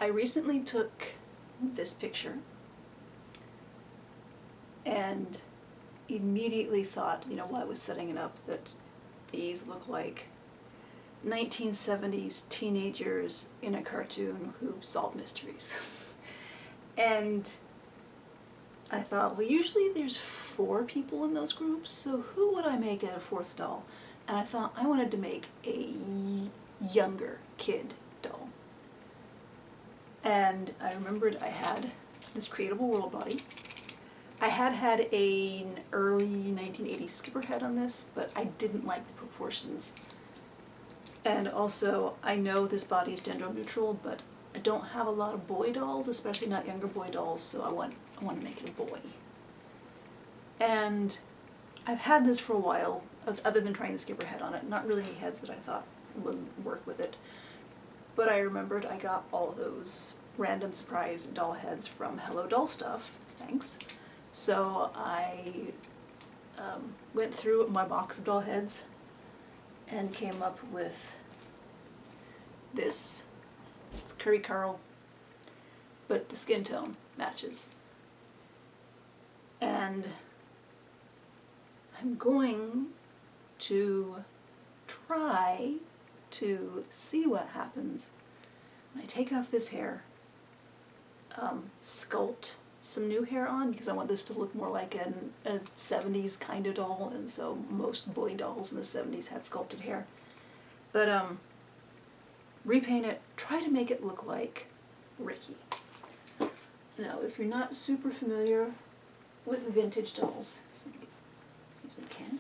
I recently took this picture and immediately thought, you know, while I was setting it up, that these look like 1970s teenagers in a cartoon who solve mysteries. And I thought, well, usually there's 4 people in those groups, so who would I make as a 4th doll? And I thought I wanted to make a younger kid doll. And I remembered I had this Creatable World body. I had an early 1980s skipper head on this, but I didn't like the proportions. And also, I know this body is gender neutral, but I don't have a lot of boy dolls, especially not younger boy dolls, so I want to make it a boy. And I've had this for a while, other than trying the skipper head on it, not really any heads that I thought would work with it. But I remembered I got all of those random surprise doll heads from Hello Doll Stuff, thanks. So I went through my box of doll heads and came up with this. It's Curry Carl, but the skin tone matches. And I'm going to try to see what happens when I take off this hair, sculpt some new hair on, because I want this to look more like a 70s kind of doll, and so most boy dolls in the 70s had sculpted hair. But repaint it, try to make it look like Ricky. Now, if you're not super familiar with vintage dolls, excuse me, Ken.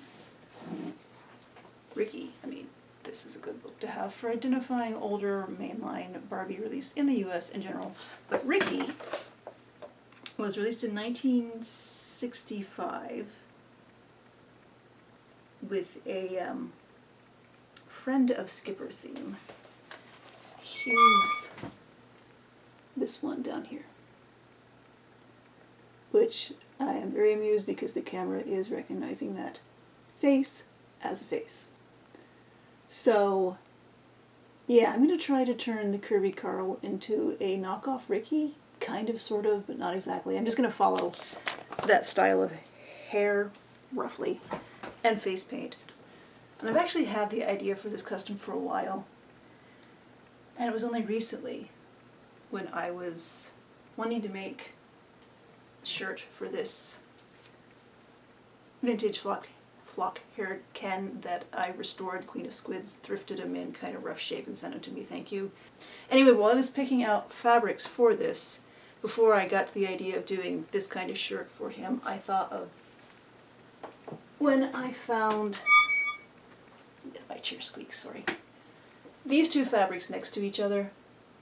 Ricky, I mean, this is a good book to have for identifying older mainline Barbie release in the US in general. But Ricky was released in 1965 with a Friend of Skipper theme. He's this one down here, which I am very amused because the camera is recognizing that face as a face. So yeah, I'm going to try to turn the Curvy Carl into a knockoff Ricky, kind of, sort of, but not exactly. I'm just going to follow that style of hair, roughly, and face paint. And I've actually had the idea for this custom for a while, and it was only recently when I was wanting to make a shirt for this vintage flock-haired Ken that I restored, Queen of Squids, thrifted him in kind of rough shape and sent him to me, thank you. Anyway, while I was picking out fabrics for this, before I got to the idea of doing this kind of shirt for him, I thought of when I found, my chair squeaks, sorry, these 2 fabrics next to each other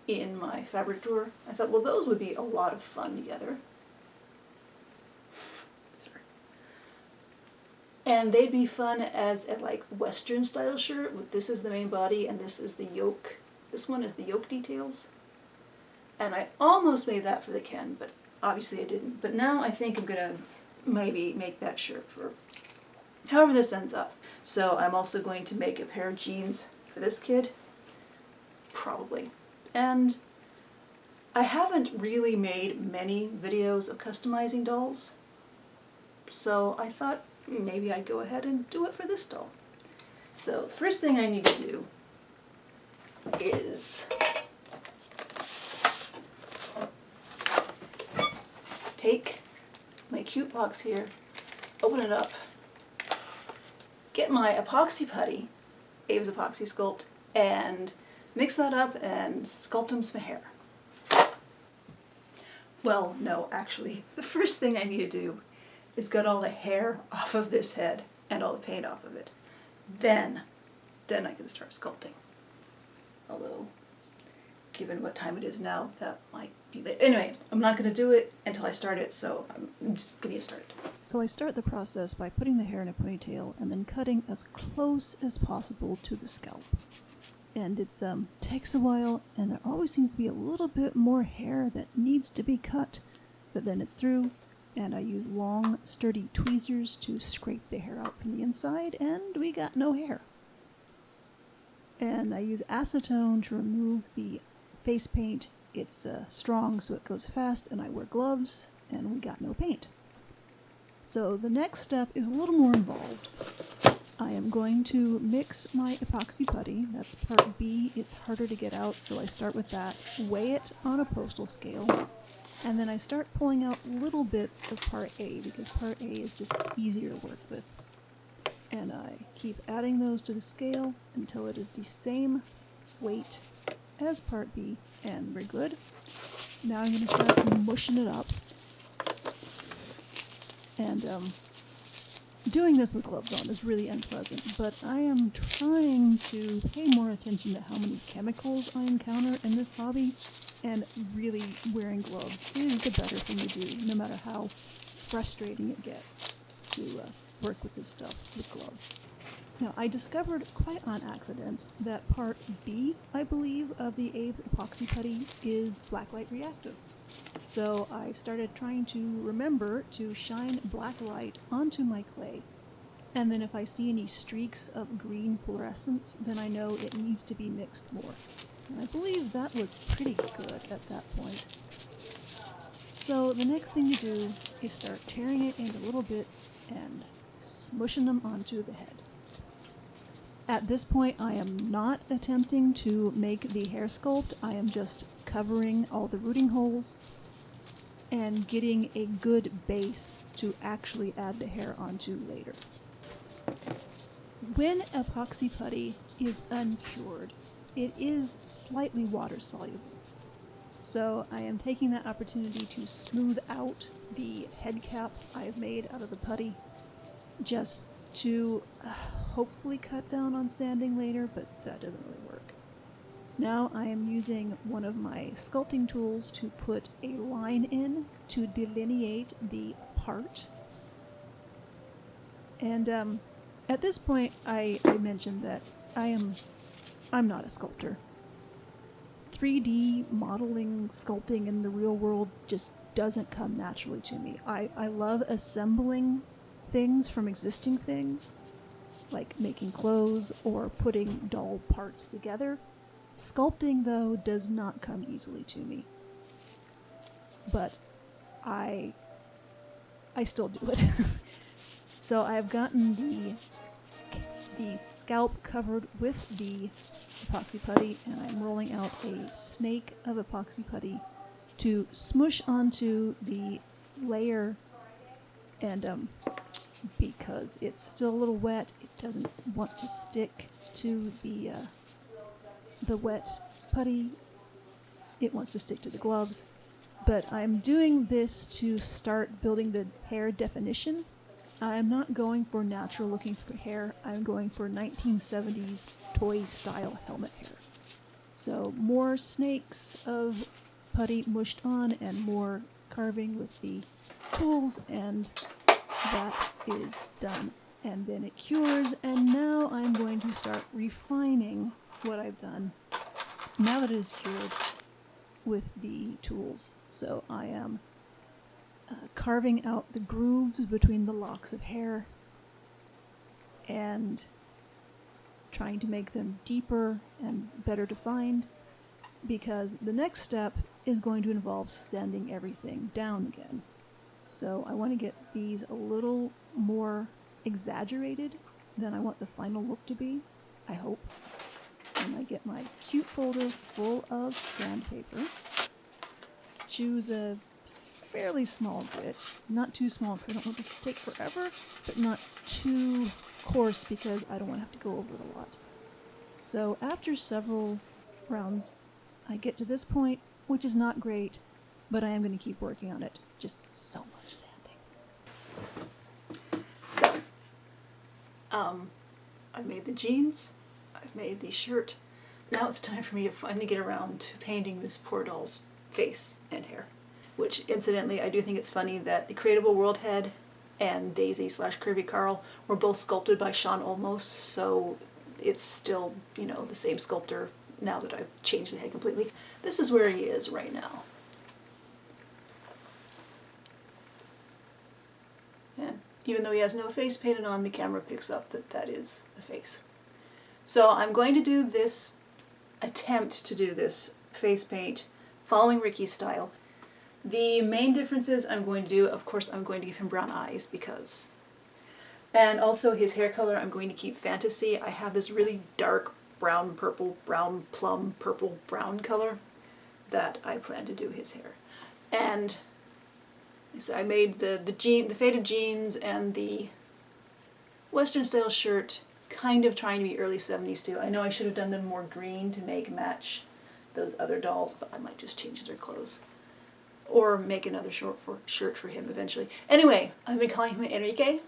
in my fabric drawer. I thought, well, those would be a lot of fun together. Sorry. And they'd be fun as a like Western style shirt with this is the main body and this is the yoke. This one is the yoke details. And I almost made that for the Ken, but obviously I didn't. But now I think I'm gonna maybe make that shirt for however this ends up. So I'm also going to make a pair of jeans for this kid, probably. And I haven't really made many videos of customizing dolls, so I thought maybe I'd go ahead and do it for this doll. So first thing I need to do is take my cute box here, open it up, get my epoxy putty, Abe's Epoxy Sculpt, and mix that up and sculpt him some hair. Well, no, actually, the first thing I need to do is get all the hair off of this head and all the paint off of it. Then I can start sculpting. Although, given what time it is now, that might be late. Anyway, I'm not going to do it until I start it, so I'm just going to get started. So I start the process by putting the hair in a ponytail and then cutting as close as possible to the scalp. And it takes a while, and there always seems to be a little bit more hair that needs to be cut, but then it's through, and I use long, sturdy tweezers to scrape the hair out from the inside, and we got no hair. And I use acetone to remove the face paint it's strong so it goes fast, and I wear gloves, and we got no paint. So the next step is a little more involved. I am going to mix my epoxy putty. That's part B. It's harder to get out, so I start with that, weigh it on a postal scale, and then I start pulling out little bits of part A, because part A is just easier to work with. And I keep adding those to the scale until it is the same weight as part B, and we're good. Now I'm going to start mushing it up. And doing this with gloves on is really unpleasant, but I am trying to pay more attention to how many chemicals I encounter in this hobby, and really wearing gloves is the better thing to do, no matter how frustrating it gets to work with this stuff with gloves. Now, I discovered quite on accident that part B, I believe, of the Aves epoxy putty is blacklight reactive. So I started trying to remember to shine black light onto my clay, and then if I see any streaks of green fluorescence, then I know it needs to be mixed more. And I believe that was pretty good at that point. So the next thing to do is start tearing it into little bits and smushing them onto the head. At this point, I am not attempting to make the hair sculpt. I am just covering all the rooting holes and getting a good base to actually add the hair onto later. When epoxy putty is uncured, it is slightly water soluble. So I am taking that opportunity to smooth out the head cap I've made out of the putty, just to hopefully cut down on sanding later, but that doesn't really work. Now I am using one of my sculpting tools to put a line in to delineate the part. And at this point, I mentioned that I'm not a sculptor. 3D modeling, sculpting in the real world just doesn't come naturally to me. I love assembling things from existing things, like making clothes or putting doll parts together. Sculpting, though, does not come easily to me. But I still do it. So I've gotten the scalp covered with the epoxy putty, and I'm rolling out a snake of epoxy putty to smush onto the layer, and because it's still a little wet, it doesn't want to stick to the wet putty. It wants to stick to the gloves. But I'm doing this to start building the hair definition. I'm not going for natural looking for hair. I'm going for 1970s toy style helmet hair. So more snakes of putty mushed on and more carving with the tools, and that is done. And then it cures, and now I'm going to start refining what I've done now that it is cured with the tools. So I am carving out the grooves between the locks of hair and trying to make them deeper and better defined, because the next step is going to involve sanding everything down again. So I want to get these a little more exaggerated than I want the final look to be, I hope. And I get my cute folder full of sandpaper. Choose a fairly small grit, not too small because I don't want this to take forever, but not too coarse because I don't want to have to go over it a lot. So after several rounds, I get to this point, which is not great, but I am going to keep working on it. Just so much sanding. So, I've made the jeans, I've made the shirt. Now it's time for me to finally get around to painting this poor doll's face and hair. Which, incidentally, I do think it's funny that the Creatable World head and Daisy / Curvy Carl were both sculpted by Sean Olmos, so it's still, the same sculptor now that I've changed the head completely. This is where he is right now. And even though he has no face painted on, the camera picks up that that is a face. So I'm going to do this, attempt to do this face paint following Ricky's style. The main differences I'm going to do, of course, I'm going to give him brown eyes because. And also his hair color, I'm going to keep fantasy. I have this really dark brown, purple, brown, plum, purple, brown color that I plan to do his hair. And so I made the faded jeans and the Western style shirt kind of trying to be early 70s too. I know I should have done them more green to match those other dolls, but I might just change their clothes. Or make another shirt for him eventually. Anyway, I've been calling him Enrique.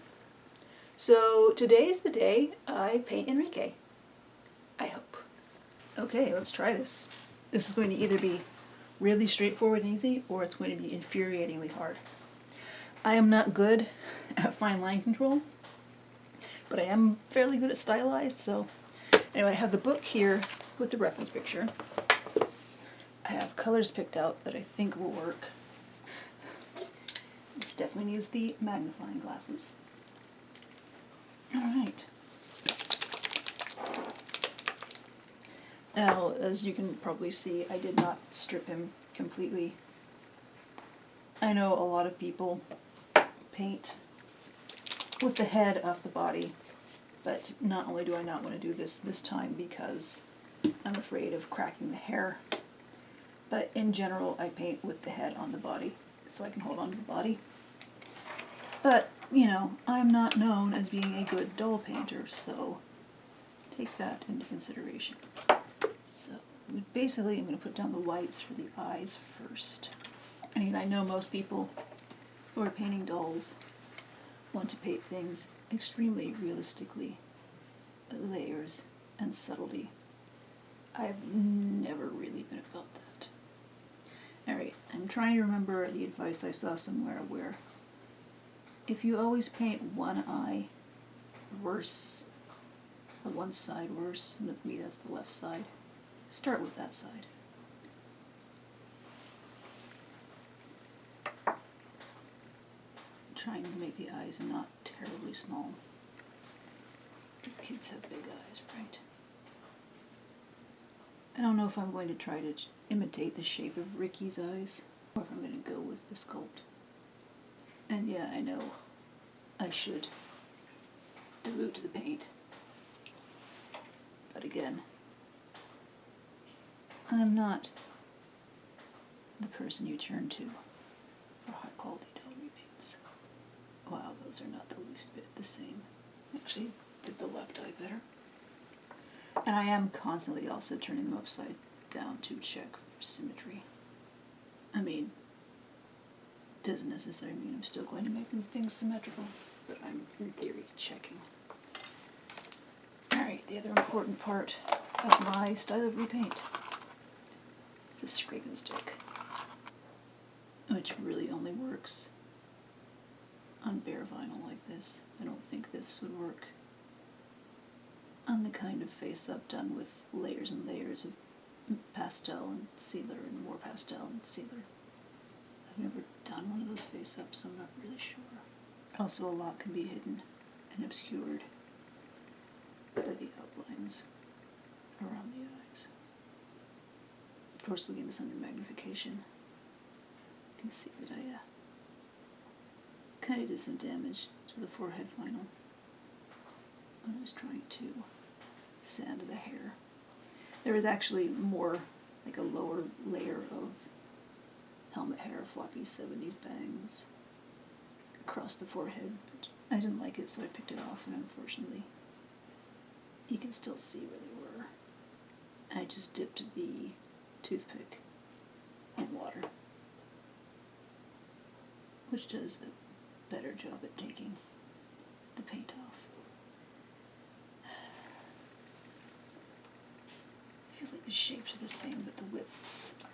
So today's the day I paint Enrique. I hope. Okay, let's try this. This is going to either be really straightforward and easy, or it's going to be infuriatingly hard. I am not good at fine line control, but I am fairly good at stylized, so anyway, I have the book here with the reference picture. I have colors picked out that I think will work. This definitely needs the magnifying glasses. Alright. Now, as you can probably see, I did not strip him completely. I know a lot of people paint with the head of the body, but not only do I not want to do this time because I'm afraid of cracking the hair, but in general I paint with the head on the body so I can hold on to the body. But, you know, I'm not known as being a good doll painter, so take that into consideration. So basically I'm going to put down the whites for the eyes first. I mean, I know most people who are painting dolls want to paint things extremely realistically, layers and subtlety. I've never really been about that. Alright, I'm trying to remember the advice I saw somewhere where if you always paint one eye worse, or one side worse, and with me that's the left side, start with that side. Trying to make the eyes not terribly small. These kids have big eyes, right? I don't know if I'm going to try to imitate the shape of Ricky's eyes, or if I'm going to go with the sculpt. And yeah, I know I should dilute the paint. But again, I'm not the person you turn to for high quality doll repaints. Wow, those are not the least bit the same. Actually, did the left eye better. And I am constantly also turning them upside down to check for symmetry. I mean, doesn't necessarily mean I'm still going to make things symmetrical, but I'm in theory checking. Alright, the other important part of my style of repaint is a scraping stick, which really only works on bare vinyl like this. I don't think this would work on the kind of face-up done with layers and layers of pastel and sealer and more pastel and sealer. I've never done one of those face-ups, so I'm not really sure. Also, a lot can be hidden and obscured by the outlines around the eyes. Of course, looking at this under magnification, you can see that I kind of did some damage to the forehead vinyl when I was trying to sand the hair. There was actually more, like a lower layer of helmet hair, floppy 70s bangs across the forehead, but I didn't like it, so I picked it off, and unfortunately you can still see where they were. I just dipped the toothpick in water, which does a better job at taking the paint off. I feel like the shapes are the same, but the widths are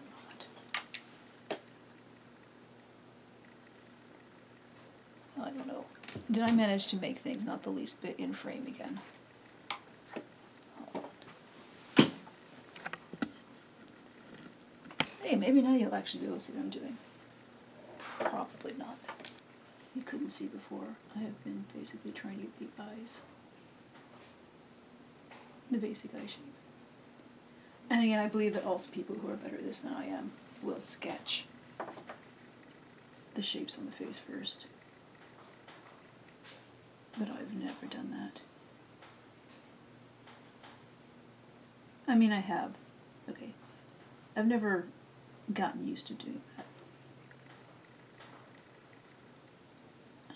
not. Well, I don't know. Did I manage to make things not the least bit in frame again? Hold on. Hey, maybe now you'll actually be able to see what I'm doing. Probably not. You couldn't see before. I have been basically trying to get the eyes, the basic eye shape. And again, I believe that also people who are better at this than I am will sketch the shapes on the face first. But I've never done that. I mean, I have. Okay. I've never gotten used to doing that.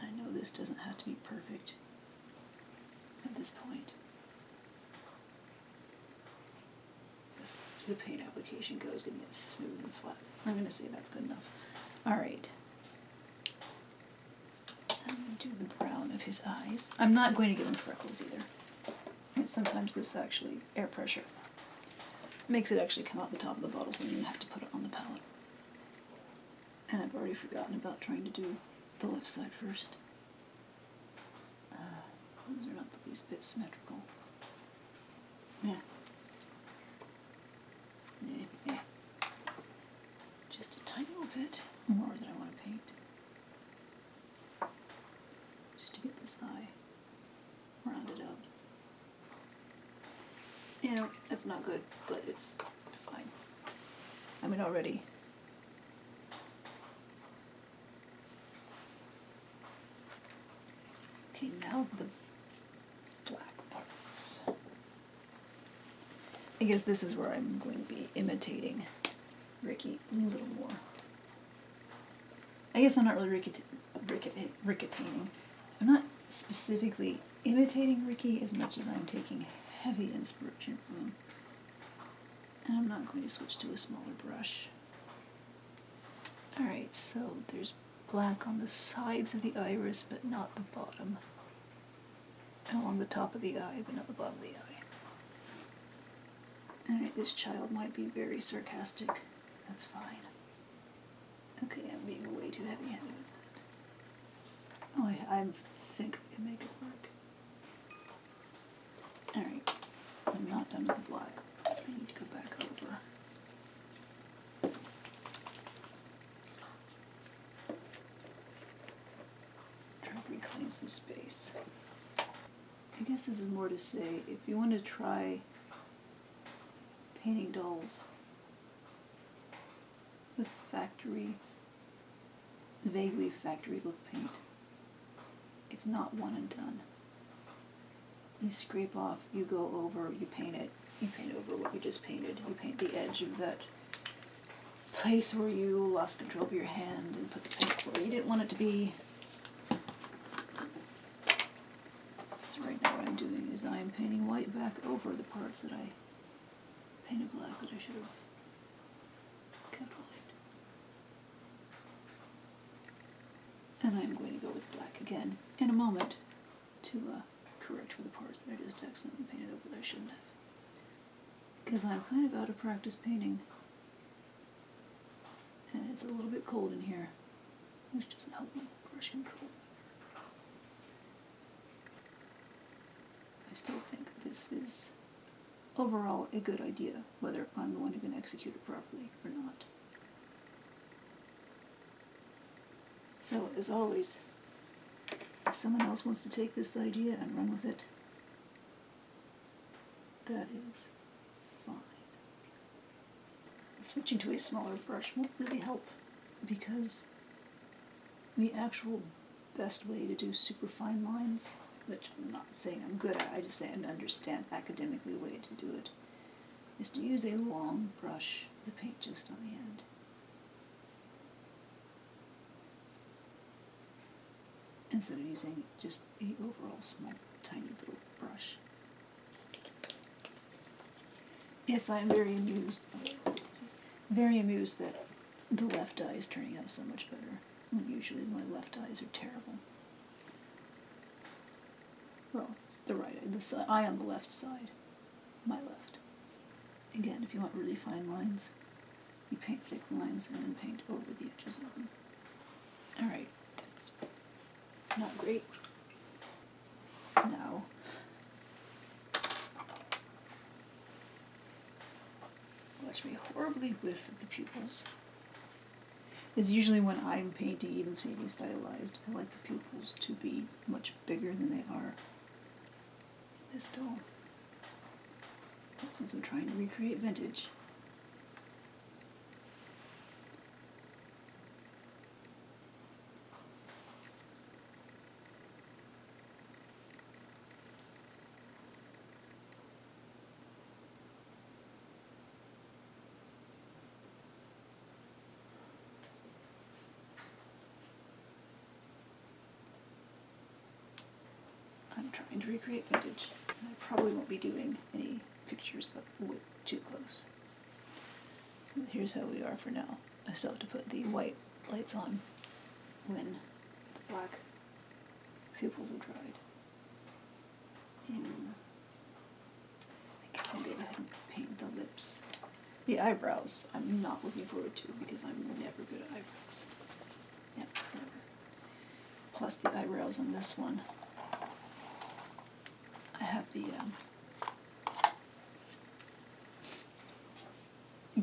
I know this doesn't have to be perfect at this point. As far as the paint application goes, getting it smooth and flat. I'm going to say that's good enough. Alright. I'm going to do the brown of his eyes. I'm not going to give him freckles either. And sometimes this actually, air pressure, makes it actually come out the top of the bottle, so you have to put it on the palette. And I've already forgotten about trying to do the left side first. Those are not the least bit symmetrical. Yeah. Yeah. Just a tiny little bit more that I want to paint. Just to get this eye rounded out. You know, that's not good, but it's fine. I mean, already. Okay, now the black parts. I guess this is where I'm going to be imitating Ricky a little more. I guess I'm not really ricketating. I'm not specifically imitating Ricky as much as I'm taking heavy inspiration from him. And I'm not going to switch to a smaller brush. Alright, so there's black on the sides of the iris, but not the bottom. And along the top of the eye, but not the bottom of the eye. Alright, this child might be very sarcastic. That's fine. Okay, I'm being way too heavy-handed with that. Oh, I think I can make it work. Alright, I'm not done with the black. I need to go back over. Try to reclaim some space. I guess this is more to say, if you want to try painting dolls with vaguely factory look paint, it's not one and done. You scrape off, you go over, you paint it, you paint over what you just painted, you paint the edge of that place where you lost control of your hand and put the paint where you didn't want it to be. So right now what I'm doing is I am painting white back over the parts that I painted black that I should have kept white. And I'm going to go with black again in a moment to correct for the parts that I just accidentally painted over that I shouldn't have. Because I'm kind of out of practice painting. And it's a little bit cold in here, which doesn't help my brush control. I still think this is overall a good idea, whether I'm the one who can execute it properly or not. So, as always, if someone else wants to take this idea and run with it, that is fine. Switching to a smaller brush won't really help, because the actual best way to do super fine lines, which I'm not saying I'm good at, I just say I understand academically the way to do it, is to use a long brush with the paint just on the end. Instead of using just a overall small, tiny little brush. Yes, I am very amused that the left eye is turning out so much better, when usually my left eyes are terrible. Well, it's the right eye, the eye on the left side, my left. Again, if you want really fine lines, you paint thick lines and then paint over the edges of them. Alright, that's not great. Now, watch me horribly whiff at the pupils. It's usually when I'm painting, even painting stylized, I like the pupils to be much bigger than they are in this doll. But since I'm trying to recreate vintage, trying to recreate vintage. And I probably won't be doing any pictures up too close. And here's how we are for now. I still have to put the white lights on when the black pupils have dried. And I guess I'll go ahead and paint the lips. The eyebrows I'm not looking forward to because I'm never good at eyebrows. Yeah, never. Plus the eyebrows on this one, I have the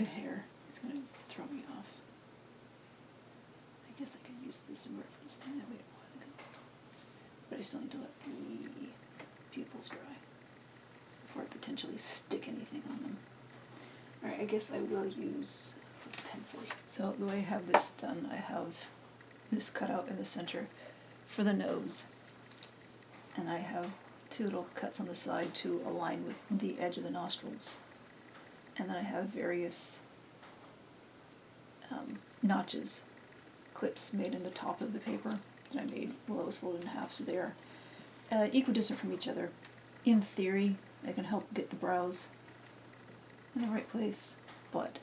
hair. It's going to throw me off. I guess I could use this in reference thing I made a while ago. But I still need to let the pupils dry before I potentially stick anything on them. Alright, I guess I will use a pencil. So the way I have this done, I have this cut out in the center for the nose. And I have two little cuts on the side to align with the edge of the nostrils. And then I have various notches, clips made in the top of the paper that I made while I was folded in half, so they are equidistant from each other. In theory, they can help get the brows in the right place, but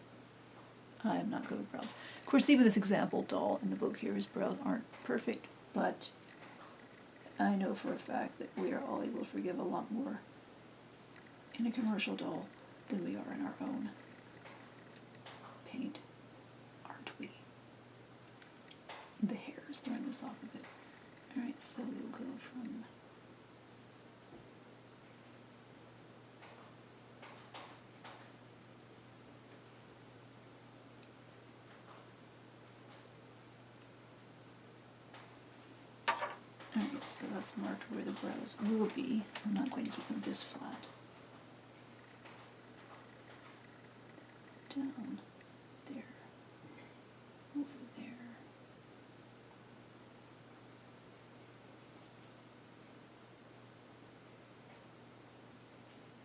I am not good with brows. Of course, even this example doll in the book here, his brows aren't perfect, but I know for a fact that we are all able to forgive a lot more in a commercial doll than we are in our own paint, aren't we? The hair is throwing this off a bit. Alright, so we'll go from alright, so that's marked where the brows will be. I'm not going to keep them this flat. Down there, over there.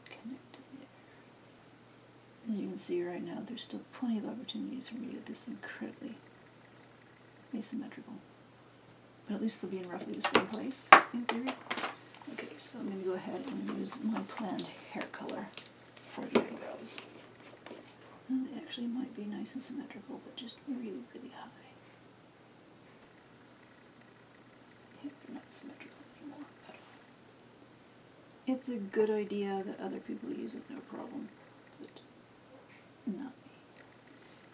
Connect to there. As you can see right now, there's still plenty of opportunities for me to get this incredibly asymmetrical. But at least they'll be in roughly the same place, in theory. Okay, so I'm going to go ahead and use my planned hair color for the eyebrows. And they actually might be nice and symmetrical, but just really, really high. Yeah, they're not symmetrical anymore at all. It's a good idea that other people use it no problem, but not me.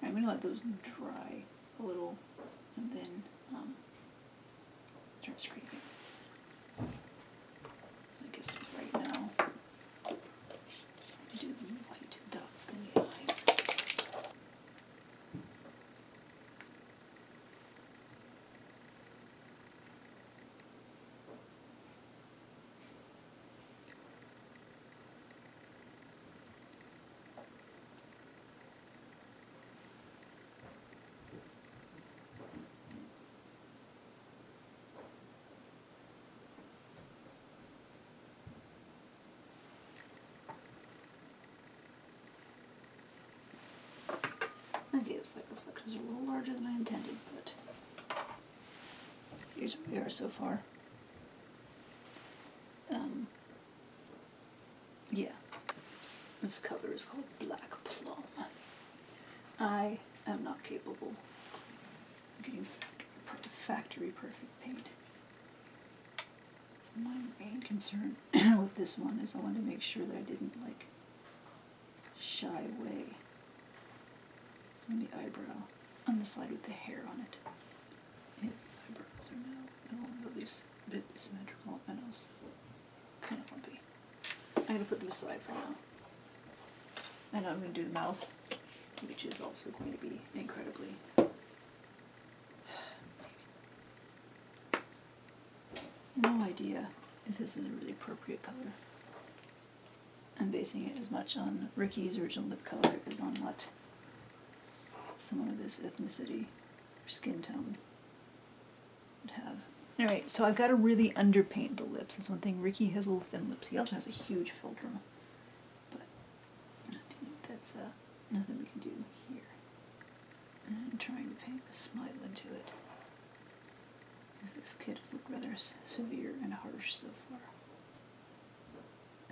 Alright, I'm going to let those dry a little, and then start scraping. So I guess right now, do white dots in the eyes. Okay, those light reflectors are a little larger than I intended, but here's where we are so far. Yeah, this color is called Black Plum. I am not capable of getting factory perfect paint. My main concern with this one is I wanted to make sure that I didn't shy away from the eyebrow on the side with the hair on it. Yeah, these eyebrows are now no longer at least a bit symmetrical and also kind of lumpy. I'm going to put them aside for now. And I'm going to do the mouth, which is also going to be incredibly no idea if this is a really appropriate color. I'm basing it as much on Ricky's original lip color as on what someone of this ethnicity or skin tone would have. Alright, so I've got to really underpaint the lips. That's one thing. Ricky has little thin lips. He also has a huge philtrum. But that's nothing we can do here. And I'm trying to paint a smile into it, because this kid has looked rather severe and harsh so far.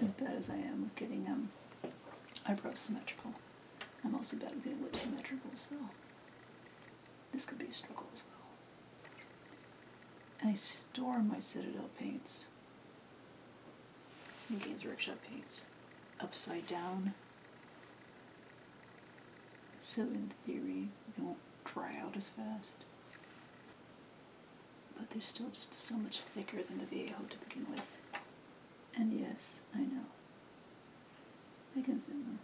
as bad as I am with getting eyebrows symmetrical. I'm also bad with getting lips symmetrical, so this could be a struggle as well. And I store my Citadel paints, and Games Workshop paints, upside down, so in theory they won't dry out as fast. But they're still just so much thicker than the Viejo to begin with. And yes, I know, I can thin them.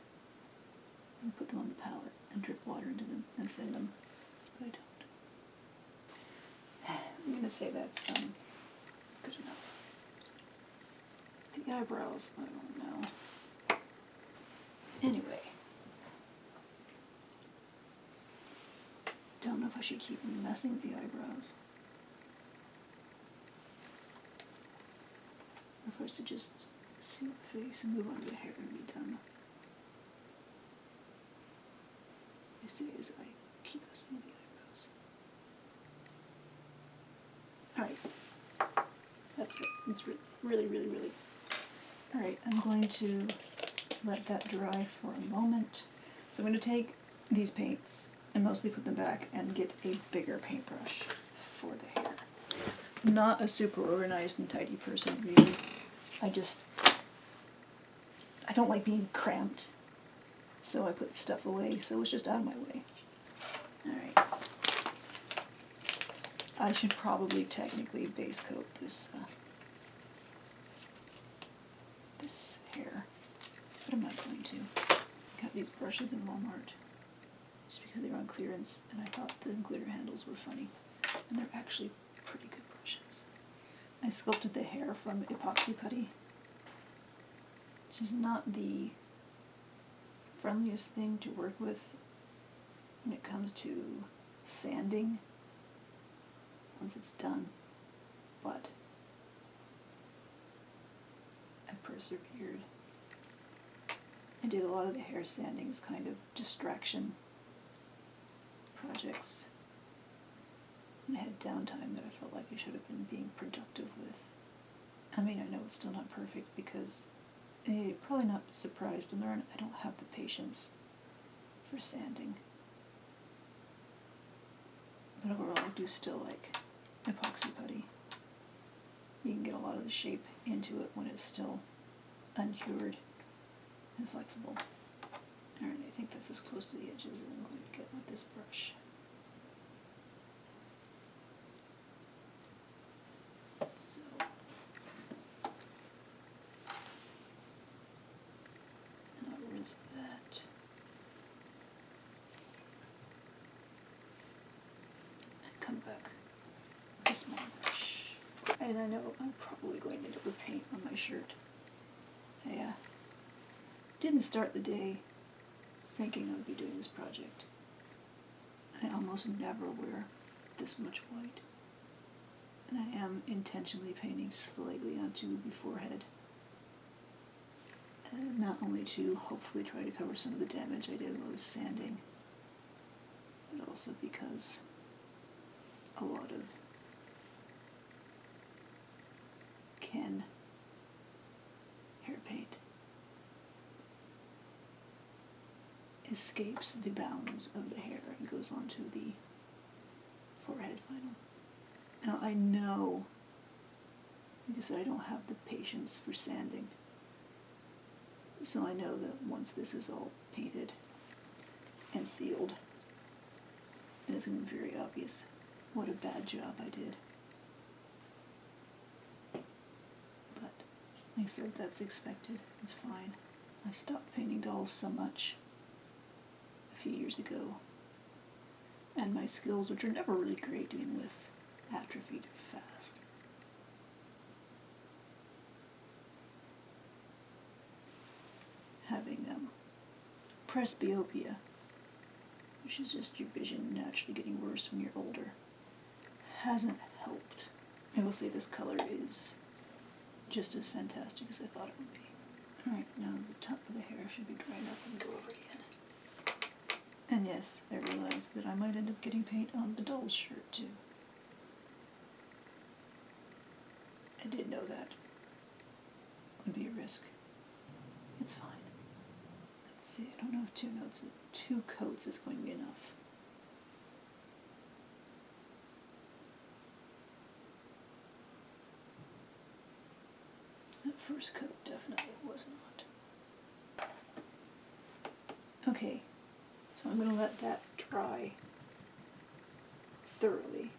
I can put them on the palette and drip water into them and thin them, but I don't. I'm gonna say that's good enough. The eyebrows, I don't know. Anyway, don't know if I should keep messing with the eyebrows, or if I should just seal the face and move on to the hair and be done. I say as I keep messing with the eyebrows. Alright, that's it. It's really, really, really. Alright, I'm going to let that dry for a moment. So I'm going to take these paints and mostly put them back and get a bigger paintbrush for the hair. Not a super organized and tidy person, really. I don't like being cramped, so I put stuff away, so it's just out of my way. Alright. I should probably technically base coat this this hair, but I'm not going to. I got these brushes in Walmart just because they were on clearance, and I thought the glitter handles were funny, and they're actually pretty good brushes. I sculpted the hair from epoxy putty, which is not the friendliest thing to work with when it comes to sanding once it's done, but I persevered. I did a lot of the hair sanding as kind of distraction projects, and I had downtime that I felt like I should have been being productive with. I mean, I know it's still not perfect because you're probably not surprised to learn I don't have the patience for sanding. But overall, I do still like epoxy putty. You can get a lot of the shape into it when it's still uncured and flexible. Alright, I think that's as close to the edges as I'm going to get with this brush. So, and I'll rinse that. And come back with a small brush. And I know I'm probably going to end up with paint on my shirt. I didn't start the day thinking I would be doing this project. I almost never wear this much white. And I am intentionally painting slightly onto the forehead. Not only to hopefully try to cover some of the damage I did while I was sanding, but also because a lot of Ken hair paint escapes the bounds of the hair and goes onto the forehead final. Now I know, like I said, I don't have the patience for sanding, so I know that once this is all painted and sealed, and it's going to be very obvious what a bad job I did. But like I said, that's expected. It's fine. I stopped painting dolls so much a few years ago, and my skills, which are never really great dealing with, atrophied fast. Having presbyopia, which is just your vision naturally getting worse when you're older, hasn't helped. I will say this color is just as fantastic as I thought it would be. Alright, now the top of the hair should be dry enough and go over again. And yes, I realized that I might end up getting paint on the doll's shirt too. I did know that would be a risk. of two coats is going to be enough. That first coat definitely was not. Okay, so I'm going to let that dry thoroughly.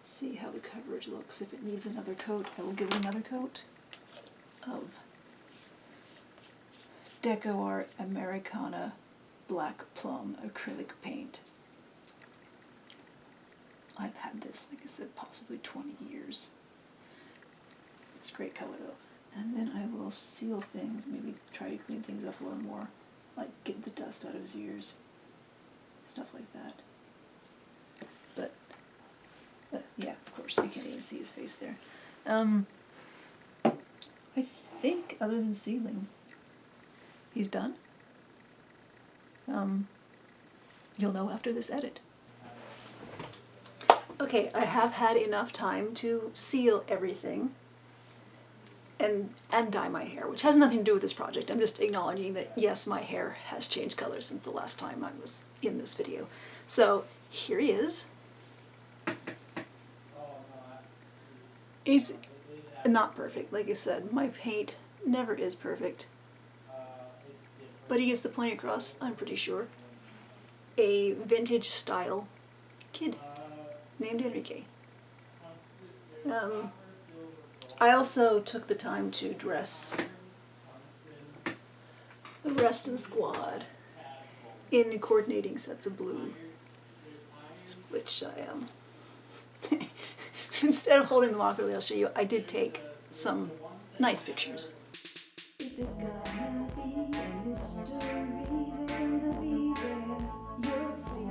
See how the coverage looks. If it needs another coat, I will give it another coat of Deco Art Americana Black Plum acrylic paint. I've had this, like I said, possibly 20 years. It's a great color though. And then I will seal things, maybe try to clean things up a little more, like get the dust out of his ears, stuff like that. But yeah, of course, you can't even see his face there. I think other than sealing, he's done. You'll know after this edit. Okay, I have had enough time to seal everything and dye my hair, which has nothing to do with this project. I'm just acknowledging that, yes, my hair has changed color since the last time I was in this video. So here he is. He's not perfect, like I said. My paint never is perfect. But he gets the point across, I'm pretty sure. A vintage style kid named Enrique. I also took the time to dress the rest of the squad in coordinating sets of blue, which I instead of holding them awkwardly, I'll show you, I did take some nice pictures. If there's gonna be a mystery, they're gonna be there, you'll see.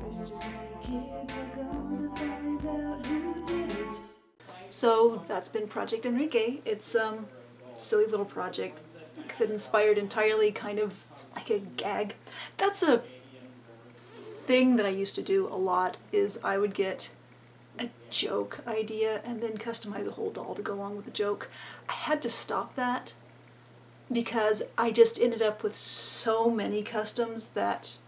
Mystery kids are gonna find out who did it. So that's been Project Enrique. It's a silly little project, like I said, inspired entirely kind of like a gag. That's a thing that I used to do a lot, is I would get a joke idea and then customize a whole doll to go along with the joke. I had to stop that because I just ended up with so many customs that,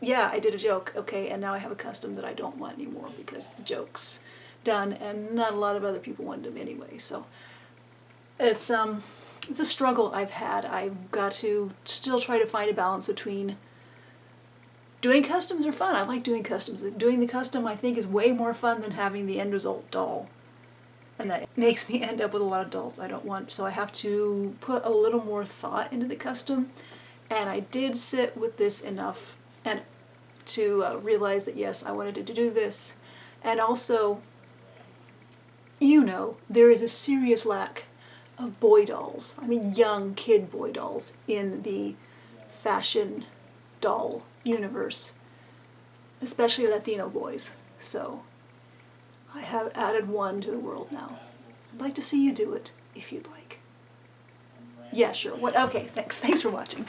yeah, I did a joke, okay, and now I have a custom that I don't want anymore because the joke's done and not a lot of other people wanted them anyway. So it's a struggle I've had. I've got to still try to find a balance between doing customs are fun. I like doing customs. Doing the custom, I think, is way more fun than having the end result doll. And that makes me end up with a lot of dolls I don't want. So I have to put a little more thought into the custom. And I did sit with this enough and to realize that, yes, I wanted to do this. And also, you know, there is a serious lack of boy dolls. I mean, young kid boy dolls in the fashion doll universe, especially Latino boys. So I have added one to the world now. I'd like to see you do it if you'd like. Yeah, sure. What? Okay, thanks. Thanks for watching.